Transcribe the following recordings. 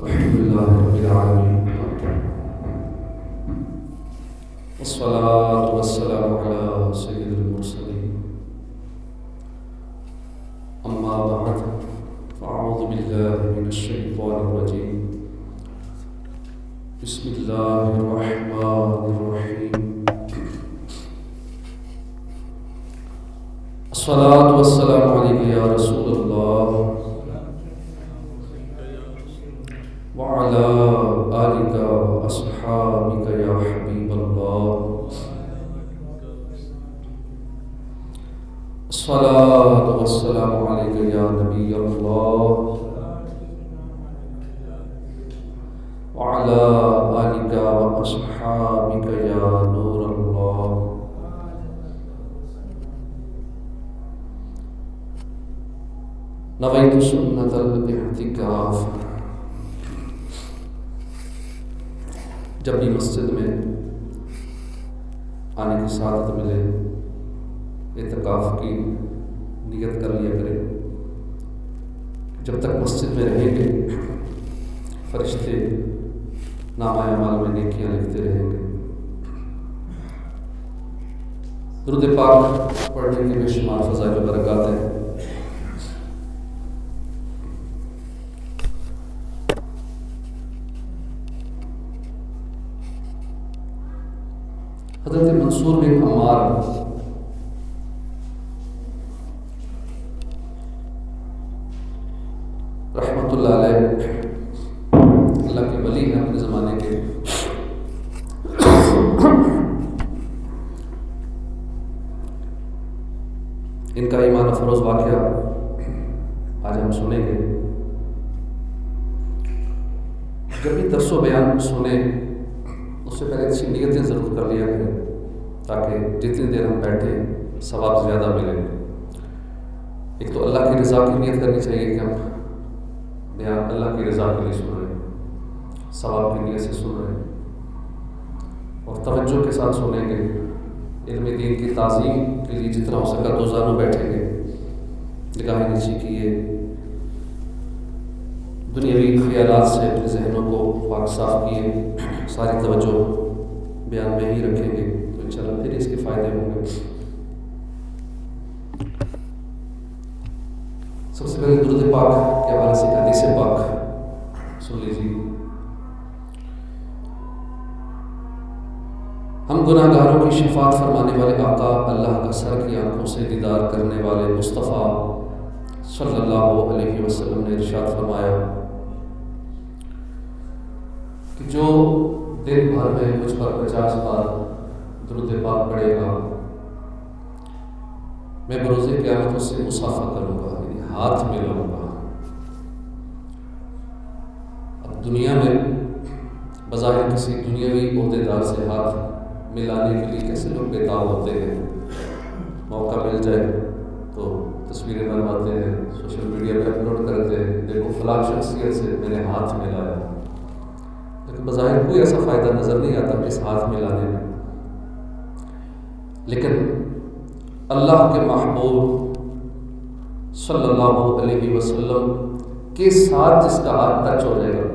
الحمد لله رب العالمين والصلاة والسلام على سيد المرسلين أما بعد فأعوذ بالله من الشيطان الرجيم بسم الله الرحمن الرحيم الصلاة والسلام عليك يا رسول الله وعلى آلك وأصحابك يا حبيب الله الصلاة والسلام عليك يا نبي الله وعلى آلك وأصحابك يا نور الله نويت سنة الاعتكاف. جب بھی مسجد میں آنے کی سعادت ملے اعتکاف کی نیت کر لیا کرے. جب تک مسجد میں رہیں گے فرشتے نامہ اعمال میں نیکیاں لکھتے رہیں گے. درود پاک پڑھنے کے بے شمار فضائل و برکات ہیں. حضرت منصور بن عمار رحمۃ اللہ علیہ اللہ کے ولی ہیں اپنے زمانے کے. ان کا ایمان افروز واقعہ آج ہم سنیں گے. جب بھی درس و بیان سنیں اس سے پہلے اچھی نیتیں ضرور کر لیا کریں تاکہ جتنی دیر ہم بیٹھیں ثواب زیادہ ملے. ایک تو اللہ کی رضا کی نیت کرنی چاہیے کہ ہم بیان اللہ کی رضا کے لیے سن رہے ہیں, ثواب کی نیت سے سن رہے ہیں, اور توجہ کے ساتھ سنیں گے. علم دین کی تعظیم کے لیے جتنا ہو سکا دو زانوں بیٹھیں گے, نگاہیں نیچی کیے, دنیاوی خیالات سے اپنے ذہنوں کو پاک صاف کیے, ساری توجہ بیان میں ہی رکھیں گے تو انشاءاللہ پھر اس کے فائدے ہوں گے. سب سے پہلے درود پاک کے حوالے سے حدیث پاک سن لیجیے. ہم گناہ گاروں کی شفاعت فرمانے والے آقا اللہ کا سر کی آنکھوں سے دیدار کرنے والے مصطفیٰ صلی اللہ علیہ وسلم نے ارشاد فرمایا کہ جو دن بھر میں مجھ پر 50 بار درود پاک پڑھے گا میں بروز قیامت اس سے مصافحہ کروں گا, یعنی ہاتھ ملاؤں گا. اب دنیا میں بظاہر کسی دنیاوی عہدیدار سے ہاتھ ملانے کے لیے کیسے لوگ بےتاب ہوتے ہیں, موقع مل جائے تو تصویریں بنواتے ہیں, سوشل میڈیا پہ اپلوڈ کرتے ہیں, دیکھو فلاں شخصیت سے میں نے ہاتھ ملایا. لیکن بظاہر کوئی ایسا فائدہ نظر نہیں آتا اس ہاتھ ملانے میں. لیکن اللہ کے محبوب صلی اللہ علیہ وسلم کے ساتھ جس کا ہاتھ ٹچ ہو جائے گا,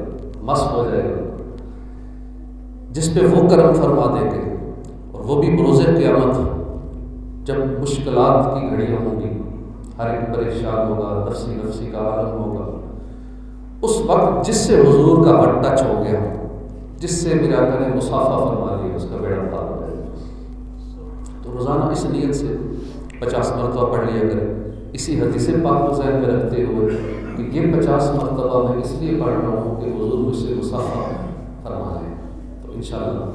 مس ہو جائے گا, جس پہ وہ کرم فرما دیں گے, اور وہ بھی بروز قیامت جب مشکلات کی گھڑیاں ہوں گی, ہر ایک پریشان ہوگا, نفسی نفسی کا عالم ہوگا, اس وقت جس سے حضور کا ہاتھ ٹچ ہو گیا, جس سے میرے آقا نے مصافحہ فرما لیا, اس کا بیڑا پار ہو جائے. تو روزانہ اس نیت سے 50 مرتبہ پڑھ لیا کریں, اسی حدیث پاک کو ذہن میں رکھتے ہوئے کہ یہ 50 مرتبہ میں اس لیے پڑھ رہا ہوں کہ حضور مجھ سے مصافحہ فرما لیں. تو انشاءاللہ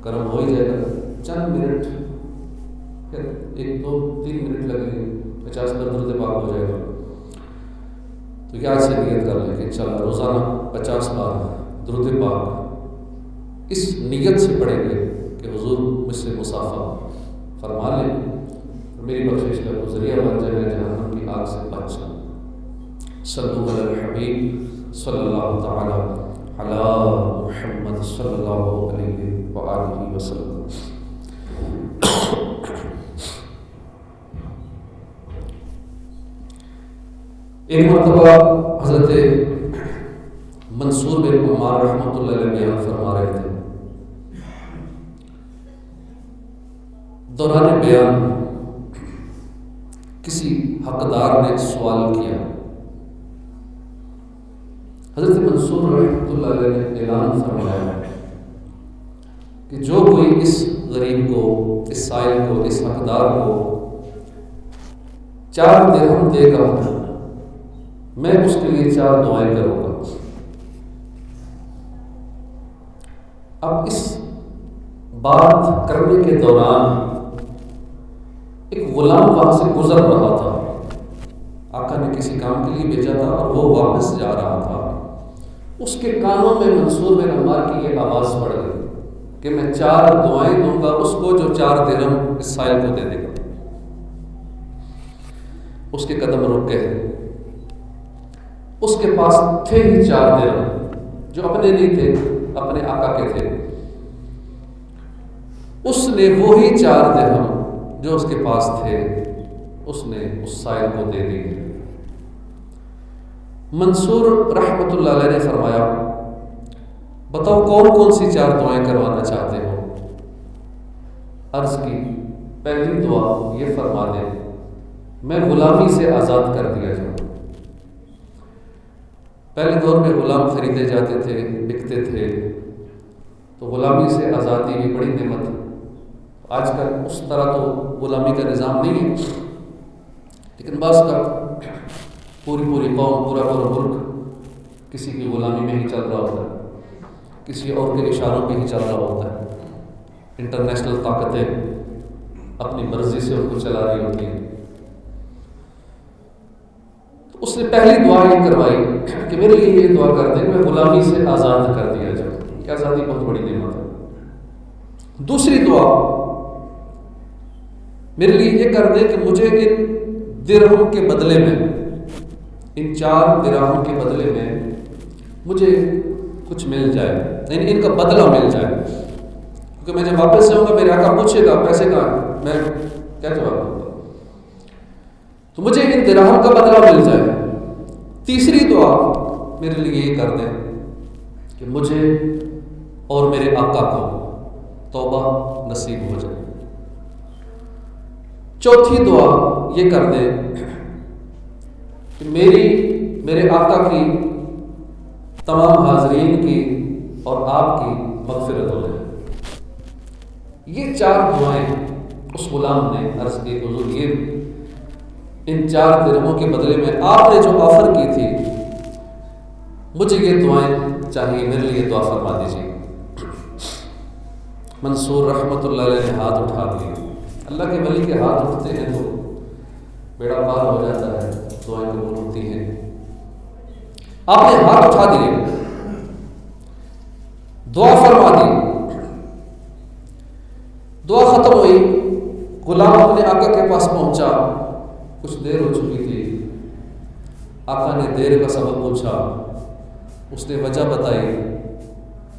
کرم ہو ہی جائے گا. چند منٹ, پھر 1 2 3 منٹ لگیں گے, 50 پر درود پاک ہو جائے گا. تو یاد سے نیت کر لیں کہ انشاءاللہ روزانہ 50 بار درود پاک اس نیت سے پڑھیں گے کہ حضور مجھ سے مصافحہ فرما لیں, میری بخشش کا ذریعہ بن جائے, میں جہنم کی آگ سے بچ جاؤں. صلو علی الحبیب صلی اللہ تعالی علی محمد صلی اللہ علیہ وآلہ وسلم. ایک مرتبہ حضرت منصور بن عمار رحمۃ اللہ علیہ بیان فرما رہے تھے، دوران بیان کسی حقدار نے سوال کیا، حضرت منصور رحمۃ اللہ علیہ نے اعلان فرمایا کہ جو کوئی اس غریب کو، اس سائل کو، اس حقدار کو 4 درہم دے گا، میں اس کے لیے 4 دعائیں کروں گا۔ اب اس بات کرنے کے دوران ایک غلام وہاں سے گزر رہا تھا، آقا نے کسی کام کے لیے بھیجا تھا اور وہ واپس جا رہا تھا، اس کے کانوں میں منصور بن عمار کی یہ آواز پڑ گئی کہ میں 4 دعائیں دوں گا اس کو جو 4 درہم اس سائل کو دے دے گا۔ اس کے قدم رک گئے، اس کے پاس تھے ہی 4 درہم جو اپنے نہیں تھے، اپنے آقا کے تھے۔ اس نے وہی 4 درہم جو اس کے پاس تھے اس نے اس سائل کو دے دیے۔ منصور رحمۃ اللہ علیہ نے فرمایا، بتاؤ کون کون سی 4 دعائیں کروانا چاہتے ہو؟ عرض کی، پہلی دعا یہ فرما دیں میں غلامی سے آزاد کر دیا جاؤں۔ پہلے دور میں غلام خریدے جاتے تھے، بکتے تھے، تو غلامی سے آزادی بھی بڑی نعمت۔ آج کل اس طرح تو غلامی کا نظام نہیں ہے، لیکن بعض کا پوری قوم، پورا ملک کسی کی غلامی میں ہی چل رہا ہوتا ہے، کسی اور کے اشاروں پہ ہی چل رہا ہوتا ہے۔ انٹرنیشنل طاقتیں اپنی مرضی سے ان کو چلا رہی ہوتی ہیں۔ تو اس نے پہلی دعا یہ کروائی کہ میرے لیے یہ دعا کر دیں کہ میں غلامی سے آزاد کر دیا جاؤں، کہ آزادی بہت بڑی نعمت ہے۔ دوسری دعا میرے لیے یہ کر دیں کہ مجھے ان درہم کے بدلے میں، ان 4 درہم کے بدلے میں مجھے کچھ مل جائے، یعنی ان کا بدلہ مل جائے، کیونکہ میں جب واپس جاؤں گا میرے آقا پوچھے گا پیسے کہاں ہیں، میں کیا جواب دوں گا، تو مجھے ان درہم کا بدلہ مل جائے۔ تیسری دعا میرے لیے یہ کر دیں کہ مجھے اور میرے آقا کو توبہ نصیب ہو جائے۔ چوتھی دعا یہ کر دیں کہ میرے آقا کی، تمام حاضرین کی اور آپ کی مغفرت ہو جائے۔ یہ 4 دعائیں اس غلام نے عرض کی، حضور یہ ان 4 درہموں کے بدلے میں آپ نے جو آفر کی تھی، مجھے یہ دعائیں چاہیے، میرے لیے دعا فرما دیجیے۔ منصور رحمۃ اللہ علیہ نے ہاتھ اٹھا لیے۔ اللہ کے ولی کے ہاتھ اٹھتے ہیں تو بیڑا پار ہو جاتا ہے، دعائیں قبول ہوتی ہیں۔ آپ نے ہاتھ اٹھا دیے، دعا فرما دی، دعا ختم ہوئی، غلام اپنے آقا کے پاس پہنچا، کچھ دیر ہو چکی تھی، آقا نے دیر کا سبب پوچھا، اس نے وجہ بتائی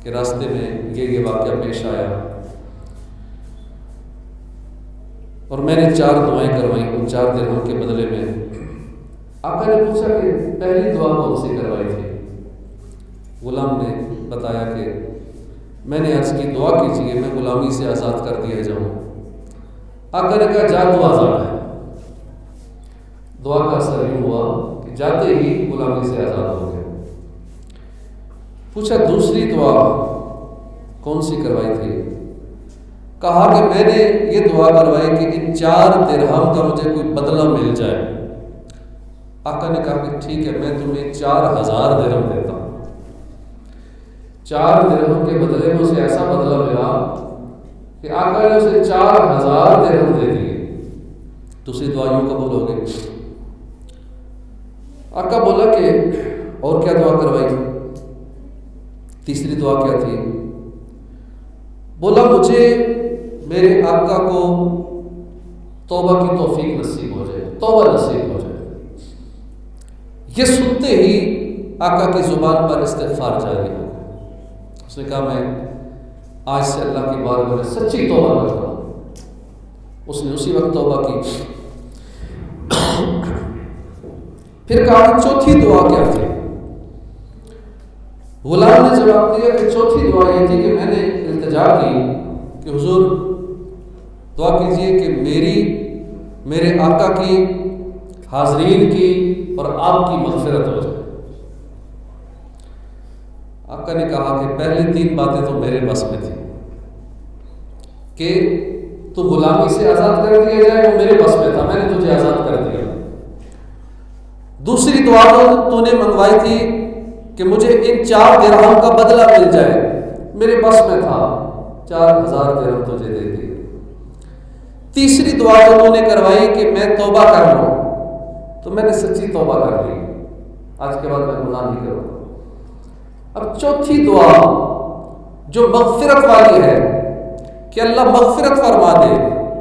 کہ راستے میں یہ واقعہ پیش آیا اور میں نے 4 دعائیں کروائیں ان 4 درہم کے بدلے میں۔ آقا نے پوچھا کہ پہلی دعا کون سی کروائی تھی؟ غلام نے بتایا کہ میں نے عرض کی دعا کیجیے میں غلامی سے آزاد کر دیا جاؤں۔ آقا نے کہا جا تو آزاد ہے۔ دعا کا اثر یوں ہوا کہ جاتے ہی غلامی سے آزاد ہو گئے۔ پوچھا دوسری دعا کون سی کروائی تھی؟ کہا کہ میں نے یہ دعا کروائی کہ ان 4 درہم کا مجھے کوئی بدلہ مل جائے۔ آقا نے کہا کہ ٹھیک ہے، میں تمہیں 4000 درہم دیتا ہوں۔ 4 درہم کے بدلے میں اسے ایسا بدلہ ملا کہ آقا نے اسے 4000 درہم دے دیے۔ دوسری دعا یوں قبول ہو گئی۔ آقا بولا کہ اور کیا دعا کروائی؟ تیسری دعا کیا تھی؟ بولا مجھے میرے آقا کو توبہ کی توفیق نصیب ہو جائے، توبہ نصیب ہو جائے۔ یہ سنتے ہی آقا کی زبان پر استغفار جاری ہو گیا۔ اس نے کہا میں آج سے اللہ کی بارگاہ میں سچی توبہ کرتا ہوں۔ اس نے اسی وقت توبہ کی۔ پھر کہا چوتھی دعا کیا تھی؟ غلام نے جواب دیا کہ چوتھی دعا یہ تھی کہ میں نے التجا کی کہ حضور دعا کیجئے کہ میرے آقا کی، حاضرین کی اور آپ کی مغفرت ہو جائے۔ آقا نے کہا کہ پہلی 3 باتیں تو میرے بس میں تھی کہ تو غلامی سے آزاد کر دیا جائے، وہ میرے بس میں تھا، میں نے تجھے آزاد کر دیا۔ دوسری دعا تو نے منگوائی تھی کہ مجھے ان 4 درہم کا بدلہ مل جائے، میرے بس میں تھا، 4000 درہم تجھے دے دی۔ تیسری دعا تو نے کروائی کہ میں توبہ کر لوں، تو میں نے سچی توبہ کر لی، آج کے بعد میں گناہ نہیں کروں۔ اب چوتھی دعا جو مغفرت والی ہے کہ اللہ مغفرت فرما دے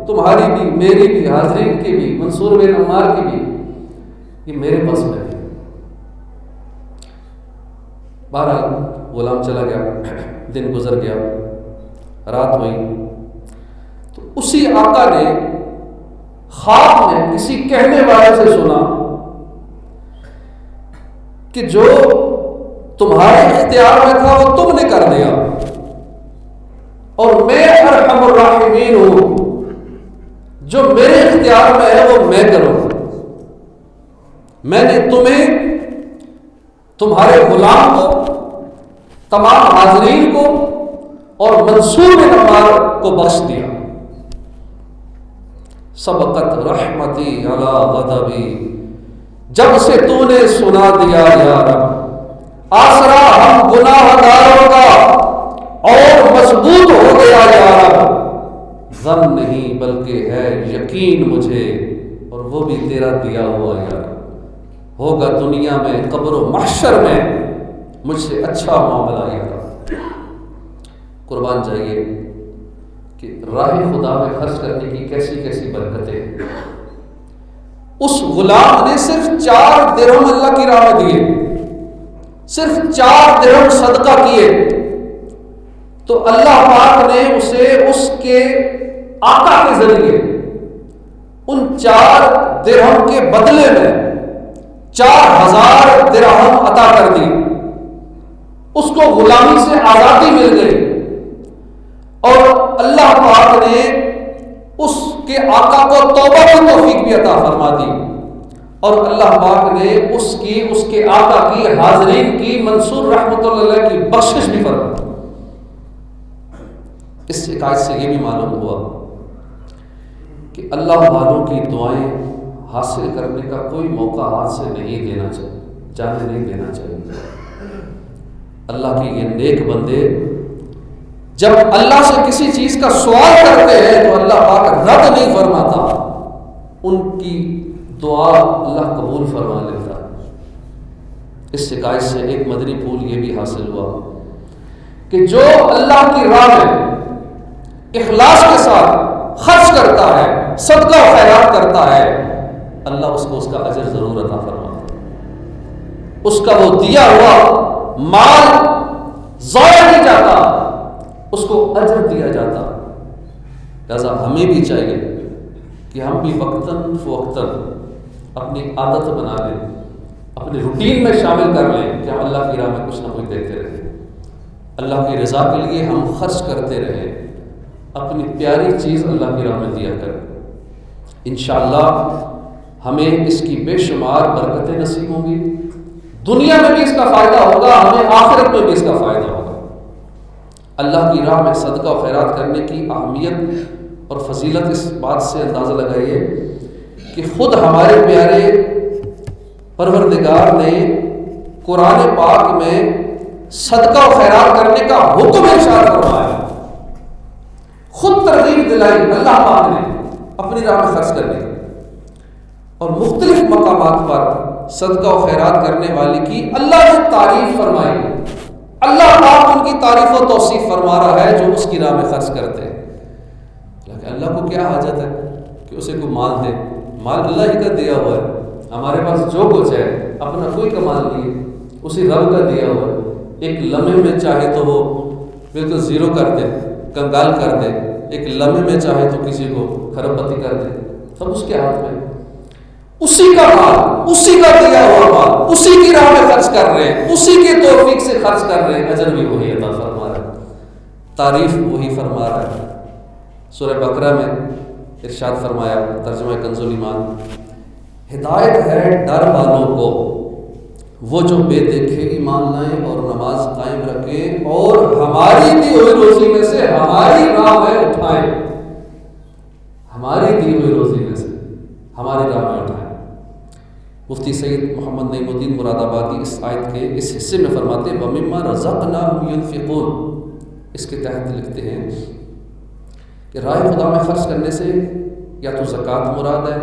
تمہاری بھی، میری بھی، حاضرین کی بھی، منصور بن عمار کی بھی، یہ میرے بس میں ہے۔ بہرحال غلام چلا گیا، دن گزر گیا، رات ہوئی تو اسی آقا نے خواب میں کسی کہنے والے سے سنا کہ جو تمہارے اختیار میں تھا وہ تم نے کر دیا، اور میں ارحم الراحمین ہوں، جو میرے اختیار میں ہے وہ میں کروں۔ میں نے تمہیں، تمہارے غلام کو، تمام حاضرین کو اور منصور بن عمار کو بخش دیا۔ سبقت رحمتی علی غضبی، جب سے تو نے سنا دیا یا رب، آسرا ہم گناہ گاروں کا اور مضبوط ہو گیا یا رب، ظن نہیں بلکہ ہے یقین مجھے، اور وہ بھی تیرا دیا ہوا یا رب، ہوگا دنیا میں قبر و محشر میں مجھ سے اچھا معاملہ یا رب۔ قربان جائیے کہ راہ خدا میں خرچ کرنے کی کیسی کیسی برکتیں ہیں۔ اس غلام نے صرف 4 درہم اللہ کی راہ میں دیے، صرف 4 درہم صدقہ کیے، تو اللہ پاک نے اسے اس کے آقا کے ذریعے ان 4 درہم کے بدلے میں 4000 درہم عطا کر دی۔ اس کو غلامی سے آزادی مل گئی، اور اللہ پاک نے اس کے آقا کو توبہ کی توفیق بھی عطا فرما دی، اور اللہ پاک نے اس کے آقا کی، حاضرین کی، منصور رحمۃ اللہ علیہ کی بخشش بھی فرما دی۔ اس شکایت سے یہ بھی معلوم ہوا کہ اللہ والوں کی دعائیں حاصل کرنے کا کوئی موقع ہاتھ سے نہیں دینا چاہیے، جانے نہیں دینا چاہیے۔ اللہ کے یہ نیک بندے جب اللہ سے کسی چیز کا سوال کرتے ہیں تو اللہ پاک رد نہیں فرماتا، ان کی دعا اللہ قبول فرما لیتا ہے۔ اس شکایت سے ایک مدنی پھول یہ بھی حاصل ہوا کہ جو اللہ کی راہ میں اخلاص کے ساتھ خرچ کرتا ہے، صدقہ و خیرات کرتا ہے، اللہ اس کو اس کا اجر ضرور عطا فرماتا ہے۔ اس کا وہ دیا ہوا مال ضائع نہیں جاتا، اس کو اجر دیا جاتا۔ لہذا ہمیں بھی چاہیے کہ ہم بھی وقتاً فوقتاً اپنی عادت بنا لیں، اپنے روٹین میں شامل کر لیں کہ ہم اللہ کی راہ میں کچھ نہ کچھ دیتے رہیں، اللہ کی رضا کے لیے ہم خرچ کرتے رہیں، اپنی پیاری چیز اللہ کی راہ میں دیا کریں۔ انشاءاللہ ہمیں اس کی بے شمار برکتیں نصیب ہوں گی، دنیا میں بھی اس کا فائدہ ہوگا، ہمیں آخرت میں بھی اس کا فائدہ ہوگا۔ اللہ کی راہ میں صدقہ و خیرات کرنے کی اہمیت اور فضیلت اس بات سے اندازہ لگائیے کہ خود ہمارے پیارے پروردگار نے قرآن پاک میں صدقہ و خیرات کرنے کا حکم ارشاد فرمایا، خود ترغیب دلائی اللہ پاک نے اپنی راہ میں خرچ کرنے کی، اور مختلف مقامات پر صدقہ و خیرات کرنے والے کی اللہ نے تعریف فرمائی۔ اللہ پاک ان کی تعریف و توصیف فرما رہا ہے جو اس کی راہ میں خرچ کرتے ہیں۔ لیکن اللہ کو کیا حاجت ہے کہ اسے کوئی مال دے؟ مال اللہ ہی کا دیا ہوا ہے، ہمارے پاس جو کچھ ہے اپنا کوئی کمال نہیں ہے، اسی رب کا دیا ہوا ہے۔ ایک لمحے میں چاہے تو وہ بالکل زیرو کر دے، کنگال کر دے، ایک لمحے میں چاہے تو کسی کو کھرب پتی کر دے، سب اس کے ہاتھ میں۔ اسی کا مال، اسی کا دیا ہوا مال، اسی کی راہ میں خرچ کر رہے ہیں، اسی کے توفیق سے سے خرچ کر رہے ہیں اجر بھی وہی عطا فرما رہا ہے، تعریف وہی فرما رہا ہے۔ سورہ بقرہ میں ارشاد فرمایا، ترجمہ کنز الایمان، ہدایت ہے ڈر والوں کو، وہ جو بے دیکھے ایمان لائیں اور نماز قائم رکھیں اور ہماری دی ہوئی روزی میں سے ہماری راہ میں اٹھائیں، ہماری دی ہوئی روزی میں سے ہماری راہ میں اٹھائیں۔ مفتی سید محمد نعیم الدین مراد آبادی اس آیت کے اس حصے میں فرماتے ہیں وَمِمَّا رَزَقْنَاهُمْ يُنْفِقُونَ، اس کے تحت لکھتے ہیں کہ راہ خدا میں خرچ کرنے سے یا تو زکوٰۃ مراد ہے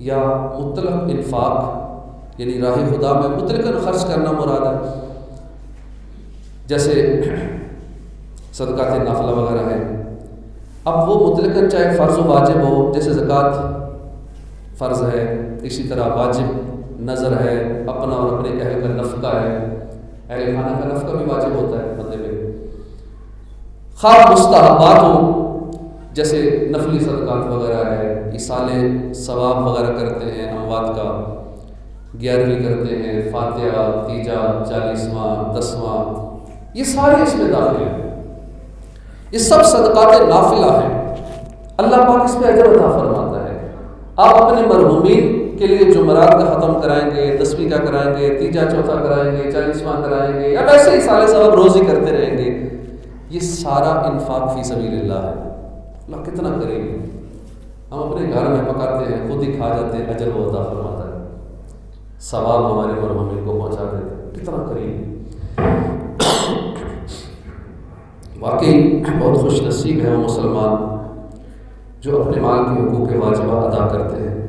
یا مطلق انفاق، یعنی راہ خدا میں مطلقاً خرچ کرنا مراد ہے، جیسے صدقات نافلہ وغیرہ ہے۔ اب وہ مطلقاً چاہے فرض و واجب ہو، جیسے زکوٰۃ فرض ہے، اسی طرح واجب نظر ہے، اپنا اور اپنے اہل کا نفقہ ہے، اہل خانہ کا نفقہ بھی واجب ہوتا ہے بندے پہ، خواہ مستحبات ہوں جیسے نفلی صدقات وغیرہ ہے، ایصال ثواب وغیرہ کرتے ہیں، اموات کا 11ویں کرتے ہیں، فاتحہ، تیجا، 40واں، 10واں، یہ سارے اس میں داخل ہیں، یہ سب صدقات نافلہ ہیں، اللہ پاک اس پہ اجر عطا فرماتا ہے۔ آپ اپنے مرحومین کے لیے جمعرات کا ختم کرائیں گے، 10ویں کا کرائیں گے، تیجا چوتھا کرائیں گے، 40واں کرائیں گے، یا ویسے ہی سارے ثواب روز ہی کرتے رہیں گے، یہ سارا انفاق فی سبیل اللہ ہے۔ اللہ کتنا کریم ہے، ہم اپنے گھر میں پکاتے ہیں، خود ہی کھا جاتے ہیں، اجر وہ عطا فرماتا ہے، ثواب ہمارے مرحومین کو پہنچا دیتے ہیں، کتنا کریم ہے۔ واقعی بہت خوش نصیب ہے وہ مسلمان جو اپنے مال کے حقوق واجبہ ادا کرتے ہیں،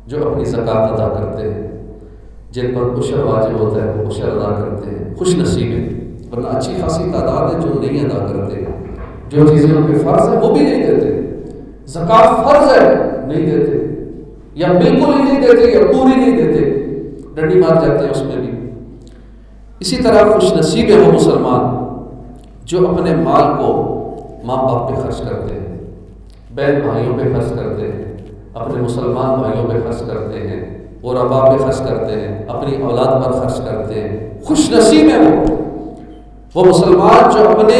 جو اپنی زکوٰۃ ادا کرتے ہیں، جن پر عشر واجب ہوتا ہے وہ عشر ادا کرتے ہیں، خوش نصیب ہے۔ ورنہ اچھی خاصی تعداد ہے جو نہیں ادا کرتے، جو چیزیں ان پہ فرض ہے وہ بھی نہیں دیتے، زکوٰۃ فرض ہے نہیں دیتے، یا بالکل ہی نہیں دیتے یا پوری نہیں دیتے، ڈنڈی مار جاتے ہیں اس میں بھی۔ اسی طرح خوش نصیب ہے وہ مسلمان جو اپنے مال کو ماں باپ پہ خرچ کرتے ہیں، بہن بھائیوں پہ خرچ کرتے ہیں، اپنے مسلمان بھائیوں پہ خرچ کرتے ہیں، غرباء پہ خرچ کرتے ہیں، اپنی اولاد پر خرچ کرتے ہیں۔ خوش نصیب ہے وہ مسلمان جو اپنے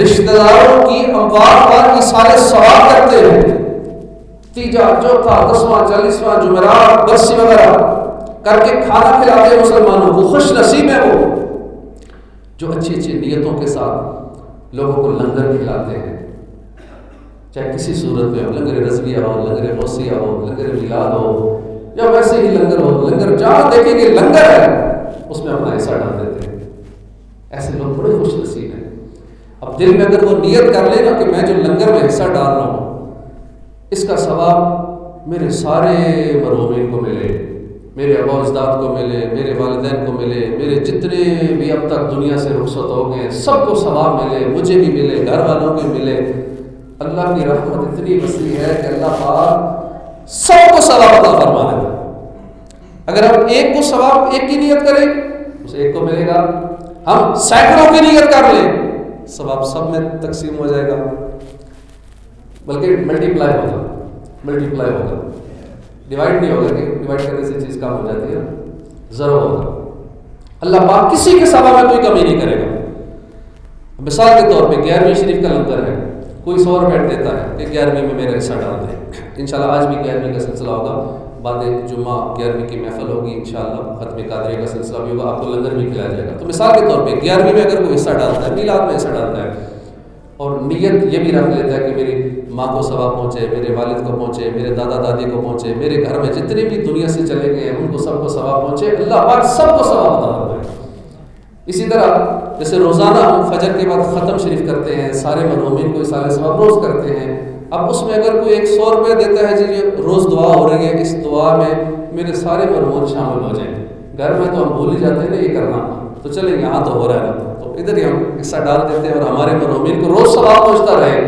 رشتہ داروں کی اموات پر ایصال ثواب کرتے ہیں، تیجا، چوتھا، 10واں، 40واں، جمعرات، برسی وغیرہ کر کے کھانا کھلاتے ہیں مسلمانوں کو۔ خوش نصیب ہے وہ جو اچھی اچھی نیتوں کے ساتھ لوگوں کو لنگر کھلاتے ہیں، چاہے کسی صورت میں ہو، لنگر رضویہ ہو، لنگر غوثیہ ہو، لنگر میلاد ہو، یا ویسے ہی لنگر ہو، لنگر جہاں دیکھیں گے لنگر ہے اس میں اپنا حصہ ڈال دیتے ہیں۔ ایسے لوگ بڑے خوش نصیب ہیں۔ اب دل میں اگر وہ نیت کر لے نا کہ میں جو لنگر میں حصہ ڈال رہا ہوں اس کا ثواب میرے سارے مرحومین کو ملے، میرے آباء و اجداد کو ملے، میرے والدین کو ملے، میرے جتنے بھی اب تک دنیا سے رخصت ہو گئے سب کو ثواب ملے، مجھے بھی ملے، گھر والوں کو ملے۔ اللہ کی رحمت اتنی وسیع ہے کہ اللہ پاک سب کو ثواب عطا فرما دیتا ہے۔ اگر ہم ایک کو ثواب، ایک کی نیت کریں اسے ایک کو ملے گا، ہم سینکڑوں کی نیت کر لیں ثواب سب میں تقسیم ہو جائے گا، بلکہ ملٹی پلائی ہوگا، ڈیوائڈ نہیں ہوگا کہ ڈیوائڈ کرنے سے چیز کم ہو جاتی ہے، ضرور ہوگا۔ اللہ پاک کسی کے ثواب میں کوئی کمی نہیں کرے گا۔ مثال کے طور پہ 11ویں شریف کا لنگر ہے، کوئی 100 روپے دیتا ہے کہ 11ویں میں میرا حصہ ڈال دیں، انشاءاللہ آج بھی 11ویں کا سلسلہ ہوگا، بعد جمعہ 11ویں کی محفل ہوگی، انشاءاللہ ختم قادریہ کا سلسلہ بھی ہوگا، آپ کو لنگر بھی کھلایا جائے گا۔ تو مثال کے طور پہ 11ویں میں اگر کوئی حصہ ڈالتا ہے، میلاد میں حصہ ڈالتا ہے اور نیت یہ بھی رکھ لیتا ہے کہ میری ماں کو ثواب پہنچے، میرے والد کو پہنچے، میرے دادا دادی کو پہنچے، میرے گھر میں جتنے بھی دنیا سے چلے گئے ہیں ان کو سب کو ثواب پہنچے، اللہ پاک سب کو ثواب عطا فرمائے۔ اسی طرح جیسے روزانہ ہم فجر کے بعد ختم شریف کرتے ہیں، سارے مرحومین کو ایصال ثواب روز کرتے ہیں، اب اس میں اگر کوئی 100 روپے دیتا ہے، جی یہ روز دعا ہو رہی ہے، اس دعا میں میرے سارے مرحوم شامل ہو جائیں، گھر میں تو ہم بھول ہی جاتے ہیں نا یہ کرنا، تو چلیں یہاں تو ہو رہا ہے تو ادھر ہی ہم حصہ ڈال دیتے ہیں اور ہمارے مرحومین کو روز ثواب پہنچتا رہے،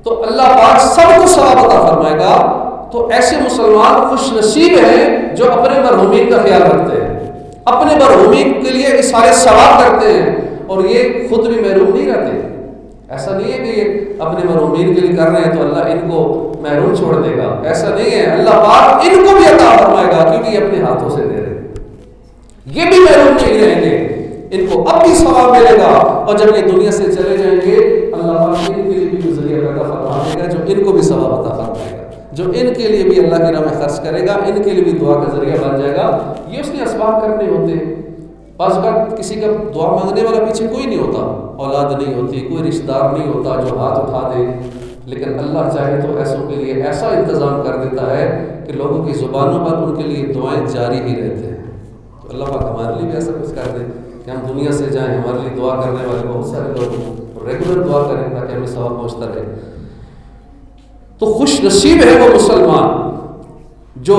تو اللہ پاک سب کو ثواب عطا فرمائے گا۔ تو ایسے مسلمان خوش نصیب ہیں جو اپنے مرحومین کا خیال رکھتے ہیں، اپنے مرحومین کے لیے ایصال ثواب کرتے ہیں، اور یہ خود بھی محروم نہیں رہتے۔ ایسا نہیں ہے کہ یہ اپنے مرحومین کے لیے کر رہے ہیں تو اللہ ان کو محروم چھوڑ دے گا، ایسا نہیں ہے، اللہ پاک ان کو بھی عطا فرمائے گا کیونکہ یہ اپنے ہاتھوں سے دے رہے ہیں، یہ بھی محروم نہیں رہیں گے۔ ان کو اب بھی ثواب ملے گا، اور جب یہ دنیا سے چلے جائیں گے اللہ پاک ان کے لیے بھی ذریعہ پیدا فرما دے گا جو ان کو بھی ثواب عطا فرمائے گا، جو ان کے لیے بھی اللہ کی راہ میں خرچ کرے گا، ان کے لیے بھی دعا کا ذریعہ بن جائے گا۔ یہ اس نے اسباب کرنے ہوتے ہیں۔ بعض اوقات کسی کا دعا مانگنے والا پیچھے کوئی نہیں ہوتا، اولاد نہیں ہوتی، کوئی رشتہ دار نہیں ہوتا جو ہاتھ اٹھا دے، لیکن اللہ چاہے تو ایسوں کے لیے ایسا انتظام کر دیتا ہے کہ لوگوں کی زبانوں پر ان کے لیے دعائیں جاری ہی رہتے ہیں۔ تو اللہ پاک ہمارے لیے بھی ایسا کچھ کر دے کہ ہم دنیا سے جائیں، ہمارے لیے دعا کرنے والے بہت سارے لوگ ہوں، ریگولر دعا کریں تاکہ ہمیں ثواب پہنچتا رہے۔ تو خوش نصیب ہے وہ مسلمان جو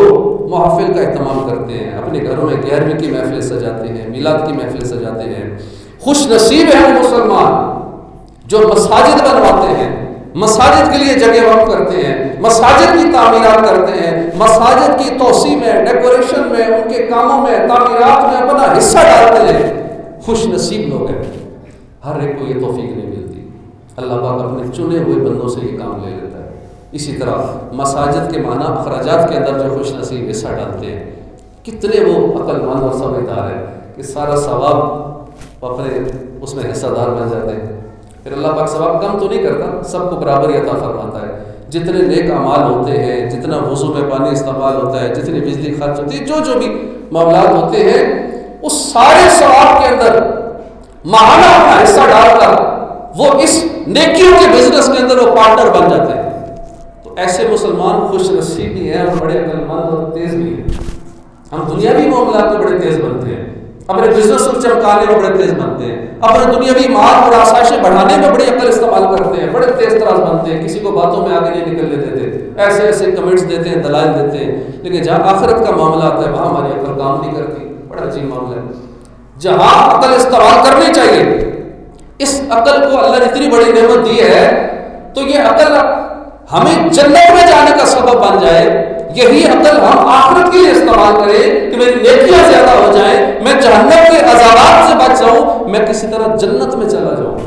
محافل کا اہتمام کرتے ہیں، اپنے گھروں میں 11ویں کی محفلیں سجاتے ہیں، میلاد کی محفلیں سجاتے ہیں۔ خوش نصیب ہے وہ مسلمان جو مساجد بنواتے ہیں، مساجد کے لیے جگہ وقف کرتے ہیں، مساجد کی تعمیرات کرتے ہیں، مساجد کی توسیع میں، ڈیکوریشن میں، ان کے کاموں میں، تعمیرات میں اپنا حصہ ڈالتے ہیں۔ خوش نصیب لوگ ہیں۔ ہر ایک کو یہ توفیق نہیں ملتی، اللہ پاک اپنے چنے ہوئے بندوں سے یہ کام لے لیتا ہے۔ اسی طرح مساجد کے معنی اخراجات کے اندر جو خوش نصیب حصہ ڈالتے ہیں، کتنے وہ عقل مند اور سمجھدار ہیں کہ سارا ثواب اپنے اس میں حصہ دار بن جاتے ہیں۔ پھر اللہ پاک ثواب کم تو نہیں کرتا، سب کو برابر عطا فرماتا ہے۔ جتنے نیک اعمال ہوتے ہیں، جتنا وضو میں پانی استعمال ہوتا ہے، جتنی بجلی خرچ ہوتی ہے، جو بھی معاملات ہوتے ہیں، اس سارے ثواب کے اندر ماہانہ اپنا حصہ ڈال کر وہ اس نیکیوں کے بزنس کے اندر وہ پارٹنر بن جاتے ہیں۔ تو ایسے مسلمان خوش نصیب بھی ہیں اور بڑے عقل مند اور تیز بھی ہیں۔ ہم دنیاوی معاملات میں بڑے تیز بنتے ہیں، اپنے بزنس کو چمکانے میں بڑے تیز بنتے ہیں، اپنے دنیاوی مال اور آسائشیں بڑھانے میں بڑی عقل استعمال کرتے ہیں، بڑے تیز تراز بنتے ہیں، کسی کو باتوں میں آگے نہیں نکلنے دیتے، ایسے ایسے کمنٹس دیتے ہیں، دلائل دیتے ہیں، لیکن جہاں آخرت کا معاملہ آتا ہے وہاں ہماری عقل کام نہیں کرتی۔ بڑا عجیب معاملہ ہے۔ جہاں عقل استعمال کرنی چاہیے، اس عقل کو اللہ نے اتنی بڑی نعمت دی ہے، تو یہ عقل ہمیں جنت میں جانے کا سبب بن جائے، یہی عقل ہم آخرت کے لیے استعمال کریں کہ میری نیکیاں زیادہ ہو جائیں، میں جہنم کے عذابات سے بچ جاؤں، میں کسی طرح جنت میں چلا جاؤں،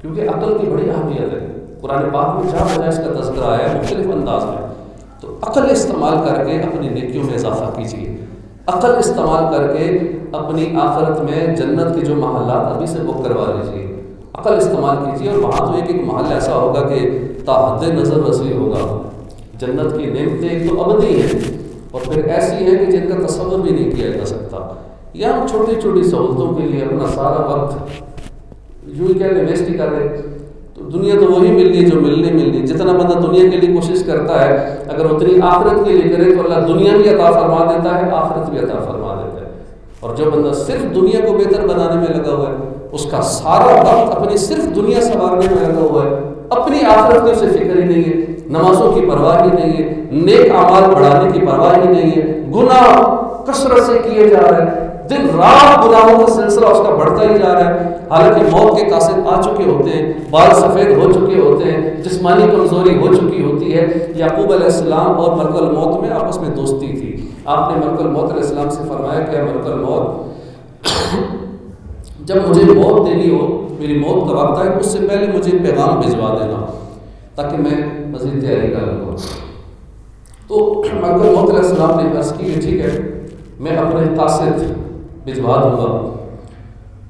کیونکہ عقل کی بڑی اہمیت ہے۔ قرآن پاک میں جہاں بجائے اس کا تذکرہ ہے مختلف انداز میں، تو عقل استعمال کر کے اپنی نیکیوں میں اضافہ کیجیے، عقل استعمال کر کے اپنی آخرت میں جنت کے جو محلات ابھی سے بک کروا لیجیے، عقل استعمال کیجیے، اور وہاں تو ایک محل ایسا ہوگا کہ تا حد نظر وسیع ہوگا۔ جنت کی نعمتیں ایک تو ابدی ہیں اور پھر ایسی ہیں کہ جن کا تصور بھی نہیں کیا جا سکتا۔ یا ہم چھوٹی چھوٹی سہولتوں کے لیے اپنا سارا وقت یوں ہی کہہ لیں ویسٹ ہی کر رہے، تو دنیا تو وہی ملنی جو ملنی۔ جتنا بندہ دنیا کے لیے کوشش کرتا ہے، اگر اتنی آخرت کے لیے کرے تو اللہ دنیا بھی عطا فرما دیتا ہے، آخرت بھی عطا فرما دیتا ہے۔ اور جو بندہ صرف دنیا کو بہتر بنانے میں لگا ہوا ہے، اس کا سارا وقت اپنی صرف دنیا سنوارنے میں لگا ہوا ہے، اپنی آخرت کی اسے فکر ہی نہیں ہے، نمازوں کی پرواہ ہی نہیں ہے، نیک اعمال بڑھانے کی پرواہ ہی نہیں ہے، گناہ کثرت سے کیے جا رہے ہیں، دن رات گناہوں کا سلسلہ اس کا بڑھتا ہی جا رہا ہے، حالانکہ موت کے قاصد آ چکے ہوتے ہیں، بال سفید ہو چکے ہوتے ہیں، جسمانی کمزوری ہو چکی ہوتی ہے۔ یعقوب علیہ السلام اور ملک الموت میں آپس میں دوستی تھی۔ آپ نے ملک الموت علیہ السلام سے فرمایا کہ ملک الموت، جب مجھے موت دینی ہو، میری موت کا وقت آئے، اس سے پہلے مجھے پیغام بھجوا دینا تاکہ میں مزید تیاری کر لوں۔ تو ملک الموت علیہ السلام نے عرض کی کہ ٹھیک ہے، میں اپنے قاصد بھجوا دوں گا۔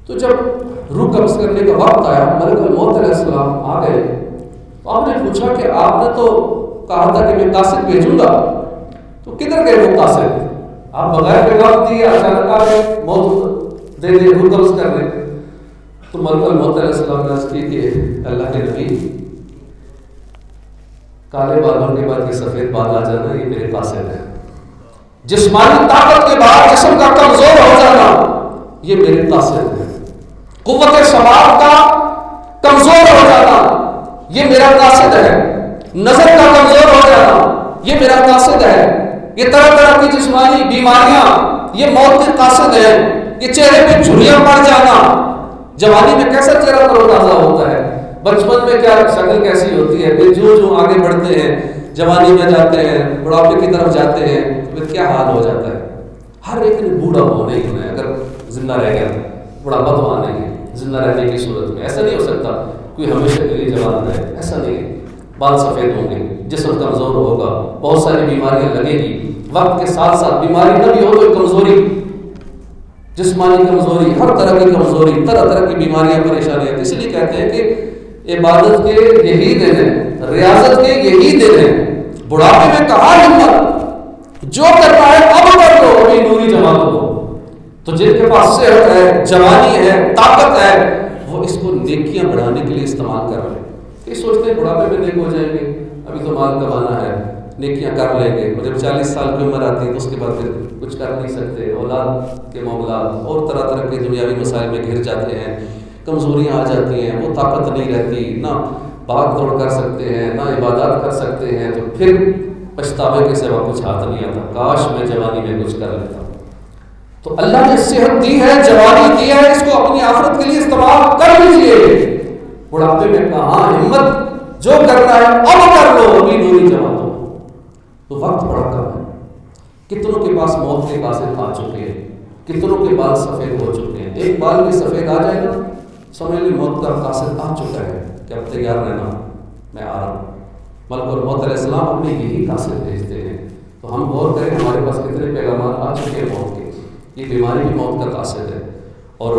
تو جب روح قبض کرنے کا وقت آیا، ملک الموت علیہ السلام آ گئے، تو آپ نے پوچھا کہ آپ نے تو کہا تھا کہ میں قاصد بھیجوں گا، تو کدھر گئے وہ قاصد؟ آپ بغیر پیغام دیے اچانک آ گئے، موت دے دے، روح قبض کر دے۔ تو ملک الموت علیہ السلام نے عرض کی کہ اللہ کے نبی، کالے بالوں کے بعد یہ سفید بال آ جانا، یہ میرے قاصد ہے۔ جسمانی طاقت کے بعد جسم کا کمزور ہو جانا، یہ میرے قاصد ہے۔ قوت شباب کا کمزور ہو جانا، یہ میرا قاصد ہے۔ نظر کا کمزور ہو جانا، یہ میرا قاصد ہے۔ یہ طرح طرح کی جسمانی بیماریاں، یہ موت کے قاصد ہے۔ یہ چہرے پہ جھریاں پڑ جانا، جوانی میں کیسا چہرہ تروتازہ ہوتا ہے، بچپن میں کیا شکل کیسی ہوتی ہے، پھر جو آگے بڑھتے ہیں، جوانی میں جاتے ہیں، بڑھاپے کی طرف جاتے ہیں، پھر کیا حال ہو جاتا ہے۔ ہر ایک نے بوڑھا ہونا ہی ہونا ہے، اگر زندہ رہ گیا، بڑھاپا تو آنا ہی ہے زندہ رہنے کی صورت میں۔ ایسا نہیں ہو سکتا کوئی ہمیشہ کے لیے جوان رہے، ایسا نہیں ہے۔ بال سفید ہوں گے، جسم کمزور ہوگا، بہت ساری بیماریاں لگے گی، وقت کے ساتھ ساتھ بیماری نہ بھی ہو تو کمزوری، جسمانی کمزوری، ہر طرح کی کمزوری، طرح طرح کی بیماریاں پریشانیاں. اس لیے کہتے ہیں کہ عبادت کے یہی دن ہیں، ریاضت کے یہی دن ہیں. بڑھاپے میں کہاں ہمت، جو کرنا ہے اب کر لو، ابھی نوری جوان ہو. تو جن کے پاس صحت ہے، جوانی ہے، طاقت ہے، وہ اس کو نیکیاں بڑھانے کے لیے استعمال کر رہے ہیں. یہ سوچتے ہیں بڑھاپے میں نیک ہو جائیں گے، ابھی تو مال کمانا ہے، نیکیاں کر لیں گے. اور جب 40 سال کی عمر آتی ہے تو اس کے بعد پھر کچھ کر نہیں سکتے، اولاد کے معاملات اور طرح طرح کے دنیاوی مسائل میں گھر جاتے ہیں، کمزوریاں آ جاتی ہیں، وہ طاقت نہیں رہتی، نہ بھاگ دوڑ کر سکتے ہیں، نہ عبادات کر سکتے ہیں. تو پھر پچھتاوے کے سوا کچھ ہاتھ نہیں آتا، کاش میں جوانی میں کچھ کر لیتا. تو اللہ نے صحت دی ہے، جوانی دی ہے، اس کو اپنی آخرت کے لیے استعمال کر لیجیے. بڑھاپے میں کہاں ہمت، جو کرنا ہے اب کر لو، ابھی نوری جوان ہو. تو وقت بڑا کم ہے. کتنوں کے پاس موت کے قاصد آ چکے ہیں، کتنوں کے بال سفید ہو چکے ہیں. ایک بال بھی سفید آ جائے گا سمجھ لی موت کا قاصد آ چکا ہے کہ اب تیار رہنا، میں آ رہا ہوں. ملک الموت علیہ السلام اپنے یہی قاصد بھیجتے ہیں. تو ہم غور کریں ہمارے پاس کتنے پیغامات آ چکے ہیں موت کے. یہ بیماری بھی موت کا قاصد ہے. اور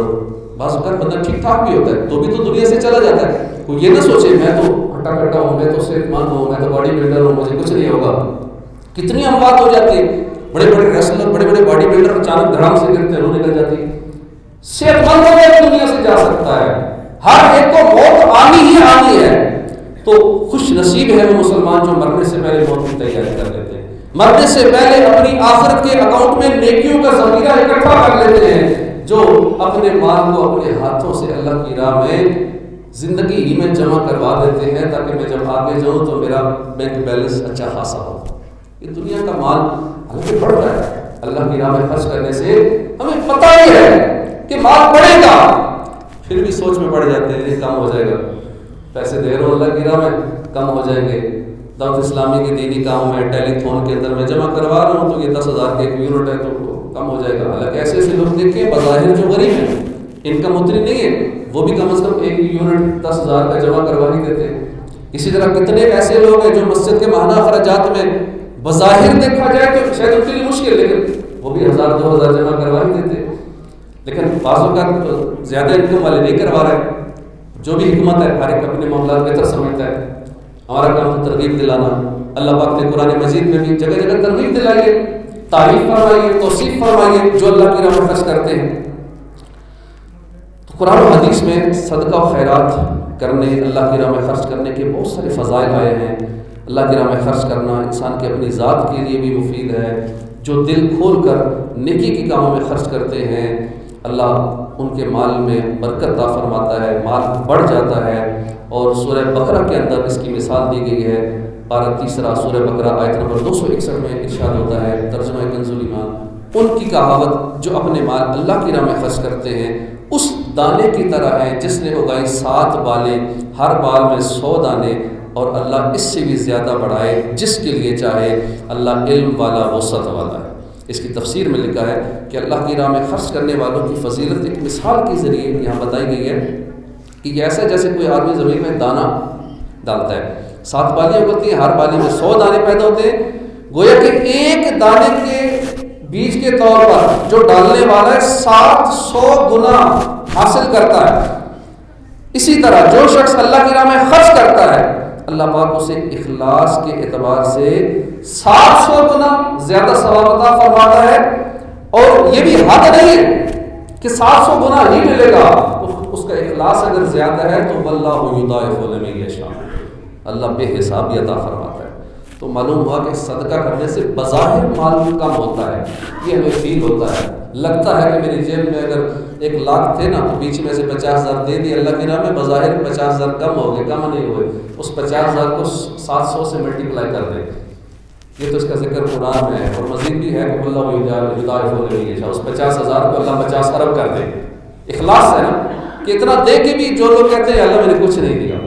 بعض اوقات بندہ ٹھیک ٹھاک بھی ہوتا ہے تو بھی تو دنیا سے چلا جاتا ہے. کوئی یہ نہ سوچے میں تو ہٹا کٹا ہوں، میں تو صحت مند ہوں، میں تو باڈی بلڈر ہوں، مجھے کچھ نہیں ہوگا. کتنی اموات ہو جاتی ہیں. بڑے بڑے ریسلر، بڑے بڑے باڈی بلڈر اچانک دھڑام سے گرتے روح نکل جاتی. صحت مند ہو گیا دنیا سے جا سکتا ہے. ہر ایک کو موت آنی ہی آنی ہے. تو خوش نصیب ہے وہ مسلمان جو مرنے سے پہلے موت کی تیاری کر لیتے ہیں، مرنے سے پہلے اپنی آخرت کے اکاؤنٹ میں نیکیوں کا ذخیرہ اکٹھا کر لیتے ہیں، جو اپنے مال کو اپنے ہاتھوں سے اللہ کی راہ میں زندگی ہی میں جمع کروا دیتے ہیں تاکہ میں جب آگے جاؤں تو میرا بینک بیلنس اچھا خاصا ہو. یہ دنیا کا مال ہمیں بڑھ رہا ہے. اللہ کی راہ میں خرچ کرنے سے ہمیں پتہ ہی ہے کہ مال بڑھے گا، پھر بھی سوچ میں پڑ جاتے ہیں یہ کم ہو جائے گا. پیسے دے رہا ہوں اللہ کی راہ میں، کم ہو جائیں گے. دعوت اسلامی کے دینی کاموں میں ٹیلی فون کے اندر میں جمع کروا رہا ہوں تو یہ 10,000 کے ایک یونٹ ہے تو کم ہو جائے گا. حالانکہ ایسے ایسے لوگ دیکھیں بظاہر جو غریب ہیں، انکم اتنی نہیں ہے، وہ بھی کم از کم ایک یونٹ 10,000 کا جمع کروا ہی دیتے ہیں. اسی طرح کتنے ایسے لوگ ہیں جو مسجد کے ماہانہ اخراجات میں بظاہر دیکھا جائے تو شاید ان کے لیے مشکل، لیکن وہ بھی 1,000-2,000 جمع کروا ہی دیتے. لیکن بعض اوقات زیادہ انکم والے نہیں کروا رہے. جو بھی حکمت ہے، ہر ایک اپنے معاملات بہتر سمجھتا ہے. ہمارا کام تو ترغیب دلانا. اللہ پاک نے قرآن مجید میں بھی جگہ جگہ ترغیب دلائیے، تعریف فرمائیے، توصیف فرمائیے جو اللہ کی راہ میں خرچ کرتے ہیں. تو قرآن و حدیث میں صدقہ و خیرات کرنے، اللہ کی راہ میں خرچ کرنے کے بہت سارے فضائل آئے ہیں. اللہ کی راہ میں خرچ کرنا انسان کے اپنی ذات کے لیے بھی مفید ہے. جو دل کھول کر نیکی کے کاموں میں خرچ کرتے ہیں اللہ ان کے مال میں برکت عطا فرماتا ہے، مال بڑھ جاتا ہے. اور سورہ بقرہ کے اندر اس کی مثال دی گئی ہے. پارہ 3 سورہ بقرہ آیت نمبر 261 میں ارشاد ہوتا ہے، ترجمہ کنز الایمان، ان کی کہاوت جو اپنے مال اللہ کی راہ میں خرچ کرتے ہیں اس دانے کی طرح ہے جس نے اگائی 7 بالیں، ہر بال میں 100 دانے، اور اللہ اس سے بھی زیادہ بڑھائے جس کے لیے چاہے. اللہ علم والا، وسعت والا ہے. اس کی تفسیر میں لکھا ہے کہ اللہ کی راہ میں خرچ کرنے والوں کی فضیلت ایک مثال کے ذریعے یہاں بتائی گئی ہے کہ یہ ایسا جیسے کوئی آدمی زمین میں دانہ ڈالتا ہے. 7 بالیاں اگلتی ہیں، ہر بالی میں 100 دانے پیدا ہوتے ہیں. گویا کہ ایک دانے کے بیج کے طور پر جو ڈالنے والا ہے 700 گنا حاصل کرتا ہے. اسی طرح جو شخص اللہ کی راہ میں خرچ کرتا ہے اللہ پاک اسے اخلاص کے اعتبار سے 700 گنا زیادہ ثواب عطا فرماتا ہے. اور یہ بھی حد نہیں ہے کہ 700 گنا ہی ملے گا، اس کا اخلاص اگر زیادہ ہے تو واللہ یضاعف لمن یشاء، اللہ بے حساب عطا فرماتا ہے. تو معلوم ہوا کہ صدقہ کرنے سے بظاہر مال کم ہوتا ہے. یہ ہمیں فیل ہوتا ہے، لگتا ہے کہ میری جیب میں اگر 1 لاکھ تھے نا تو بیچ میں سے 50,000 دے دی اللہ کی راہ میں، بظاہر 50,000 کم ہو گئے، کم نہیں ہوئے. اس 50,000 کو 700 سے ملٹیپلائی کر دیں. یہ تو اس کا ذکر قرآن میں ہے. اور مزید بھی ہے کہ اللہ یضاعف لمن یشاء، اس 50,000 کو اللہ 50 ارب کر دے. اخلاص ہے نا کہ اتنا دے کے بھی جو لوگ کہتے ہیں اللہ میں نے کچھ نہیں دیا،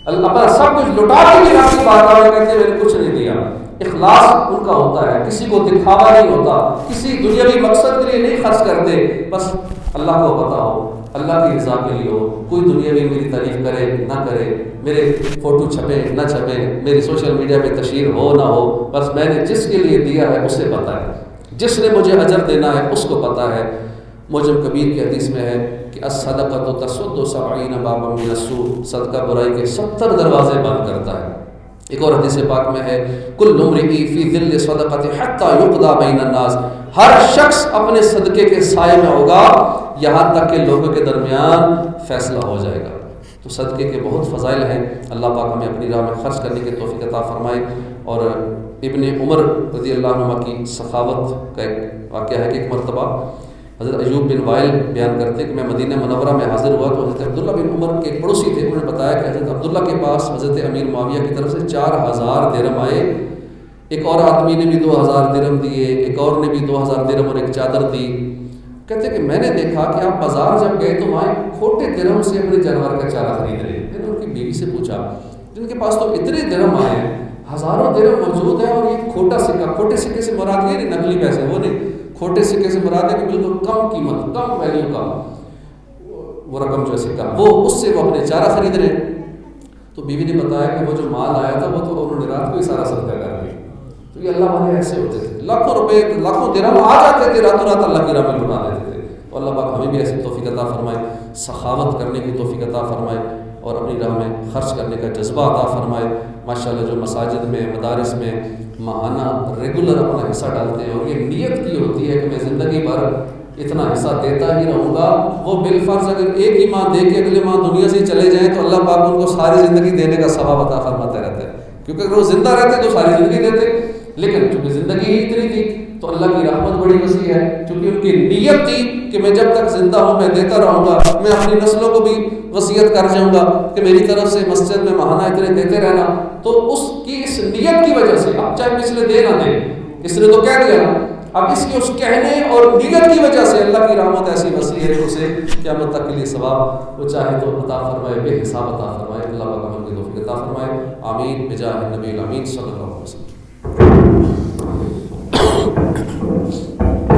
اللہ اپنا سب کچھ لٹا کے بھی آپ کی بات آ کہتے ہیں میں نے کچھ نہیں دیا. اخلاص ان کا ہوتا ہے، کسی کو دکھاوا نہیں ہوتا، کسی دنیاوی مقصد کے لیے نہیں خرچ کرتے، بس اللہ کو پتہ ہو، اللہ کی رضا کے لیے ہو. کوئی دنیاوی میری تعریف کرے نہ کرے، میرے فوٹو چھپے نہ چھپے، میری سوشل میڈیا پہ تشہیر ہو نہ ہو، بس میں نے جس کے لیے دیا ہے اسے پتہ ہے، جس نے مجھے اجر دینا ہے اس کو پتہ ہے. موجم کبیر کی حدیث میں ہے کہ الصدقۃ تسد 70 بابا من السوء، صدقہ برائی کے 70 دروازے بند کرتا ہے۔ ایک اور حدیث پاک میں ہے کل امرئ فی ظل صدقۃ حتی یقضی بین الناس، ہر شخص اپنے صدقے کے سائے میں ہوگا یہاں تک کہ لوگوں کے درمیان فیصلہ ہو جائے گا۔ تو صدقے کے بہت فضائل ہیں، اللہ پاک ہمیں اپنی راہ میں خرچ کرنے کی توفیق عطا فرمائے۔ اور ابن عمر رضی اللہ عنہ کی سخاوت کا ایک واقعہ ہے کہ ایک مرتبہ حضرت ایوب بن وائل بیان کرتے کہ میں مدینہ منورہ میں حاضر ہوا تو حضرت عبداللہ بن عمر کے ایک پڑوسی تھے، انہوں نے بتایا کہ حضرت عبداللہ کے پاس حضرت امیر معاویہ کی طرف سے 4000 درہم آئے، ایک اور آدمی نے بھی 2000 درہم دیے، ایک اور نے بھی 2000 درہم اور ایک چادر دی۔ کہتے کہ میں نے دیکھا کہ آپ بازار جب گئے تو وہاں کھوٹے درہم سے اپنے جانور کا چارہ خرید رہے۔ میں نے ان کی بیوی سے پوچھا جن کے پاس تو اتنے درہم آئے ہیں، ہزاروں درہم موجود ہیں اور یہ کھوٹا سکہ، کھوٹے سکے سے مراد یہ نہیں نقلی پیسے، وہ نہیں، کھوٹے سکے سے مراد ہے کہ بالکل کم قیمت، کم ویلیو کا وہ رقم جو ہے سکہ، وہ اس سے وہ اپنے چارہ خرید رہے ہیں۔ تو بیوی نے بتایا کہ وہ جو مال آیا تھا وہ تو انہوں نے رات کو ہی سارا صدقہ کر دیا۔ تو یہ اللہ والے ایسے ہوتے تھے، لاکھوں روپے لاکھوں درہم آ جاتے تھے، راتوں رات اللہ کی راہ میں لٹا دیتے تھے۔ تو اللہ پاک ہمیں بھی ایسی توفیق عطا فرمائے، سخاوت کرنے کی توفیق عطا فرمائے اور اپنی راہ میں خرچ کرنے کا جذبہ عطا فرمائے۔ ماشاءاللہ جو مساجد میں، مدارس میں ماہانہ ریگولر اپنا حصہ ڈالتے ہیں اور یہ نیت کی ہوتی ہے کہ میں زندگی بھر اتنا حصہ دیتا ہی رہوں گا، وہ بالفرض اگر ایک ہی ماہ دے کے اگلے ماہ دنیا سے چلے جائیں تو اللہ پاک ان کو ساری زندگی دینے کا ثواب عطا فرماتا رہتا ہے، کیونکہ اگر وہ زندہ رہتے تو ساری زندگی دیتے، لیکن چونکہ زندگی ہی اتنی تھی تو اللہ کی رحمت بڑی وسیع ہے، چونکہ ان کی نیت تھی کہ میں جب تک زندہ ہوں میں دیتا رہوں گا، میں اپنی نسلوں کو بھی وصیت کر جاؤں گا کہ میری طرف سے مسجد میں ماہانہ اتنے دیتے رہنا۔ تو اس کی اس نیت کی وجہ سے، اب چاہے پچھلے دے نہ دے، اس نے تو کہہ دیا نا، اب اس کے اس کہنے اور نیت کی وجہ سے اللہ کی رحمت ایسی وسیع ہے کہ اسے قیامت تک کے لیے ثواب وہ چاہے تو عطا فرمائے، بے حساب عطا فرمائے۔ اللہ پاک ہم کی توفیق عطا فرمائے، آمین بجاہ النبی الامین صلی اللہ علیہ وسلم۔